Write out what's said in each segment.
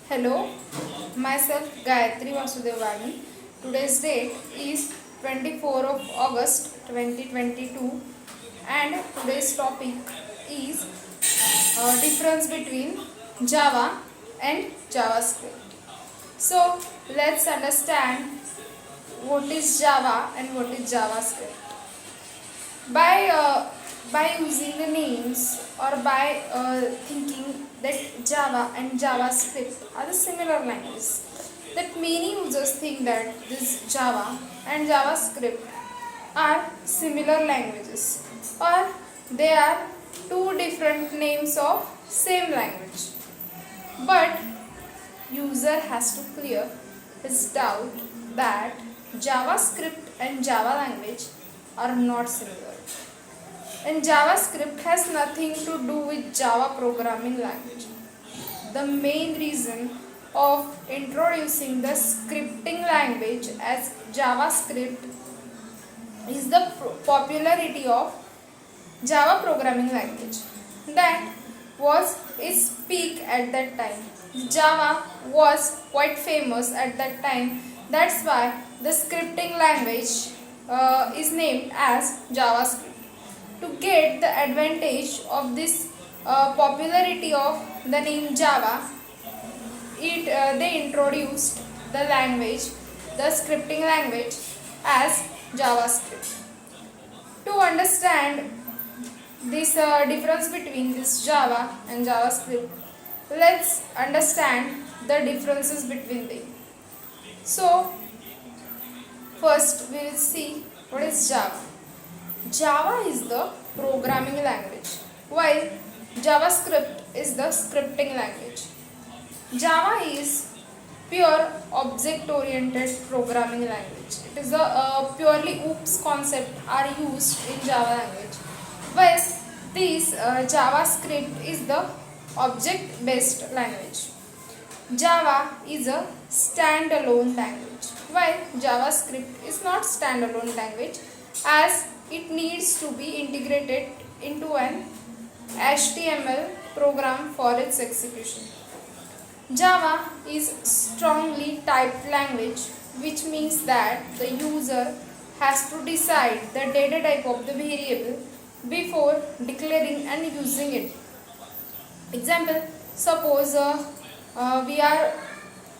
Hello, myself Gayatri Vasudevani. Today's date is 24 of August 2022 and today's topic is difference between Java and JavaScript. So let's understand what is Java and what is JavaScript. By by using the names or by thinking that Java and JavaScript are the similar languages, that many users think that this Java and JavaScript are similar languages or they are two different names of same language. But user has to clear his doubt that JavaScript and Java language are not similar. And JavaScript has nothing to do with Java programming language. The main reason of introducing the scripting language as JavaScript is the popularity of Java programming language. That was its peak at that time. Java was quite famous at that time. That's why the scripting language is named as JavaScript. To get the advantage of this popularity of the name Java, they introduced the language, the scripting language as JavaScript. To understand this difference between this Java and JavaScript, let's understand the differences between them. So, first we will see what is Java. Java is the programming language, while JavaScript is the scripting language. Java is pure object-oriented programming language. It is a purely OOPS concept are used in Java language, while this JavaScript is the object-based language. Java is a standalone language, while JavaScript is not standalone language as it needs to be integrated into an HTML program for its execution. Java is strongly typed language, which means that the user has to decide the data type of the variable before declaring and using it. Example, suppose we are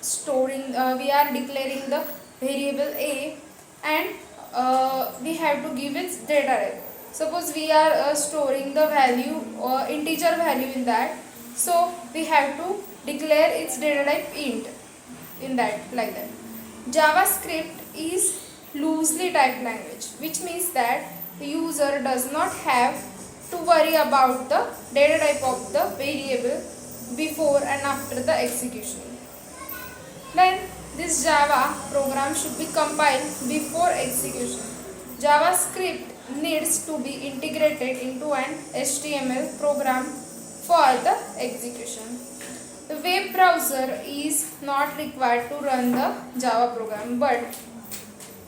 declaring the variable a and we have to give its data type. Suppose we are storing the value or integer value in that, so we have to declare its data type int in that, like that. JavaScript is loosely typed language, which means that the user does not have to worry about the data type of the variable before and after the execution. Then this Java program should be compiled before execution. JavaScript needs to be integrated into an HTML program for the execution. The web browser is not required to run the Java program, but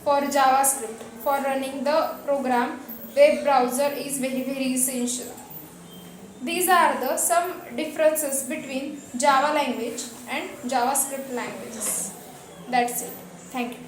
for JavaScript, for running the program, web browser is very essential. These are the some differences between Java language and JavaScript languages. That's it. Thank you.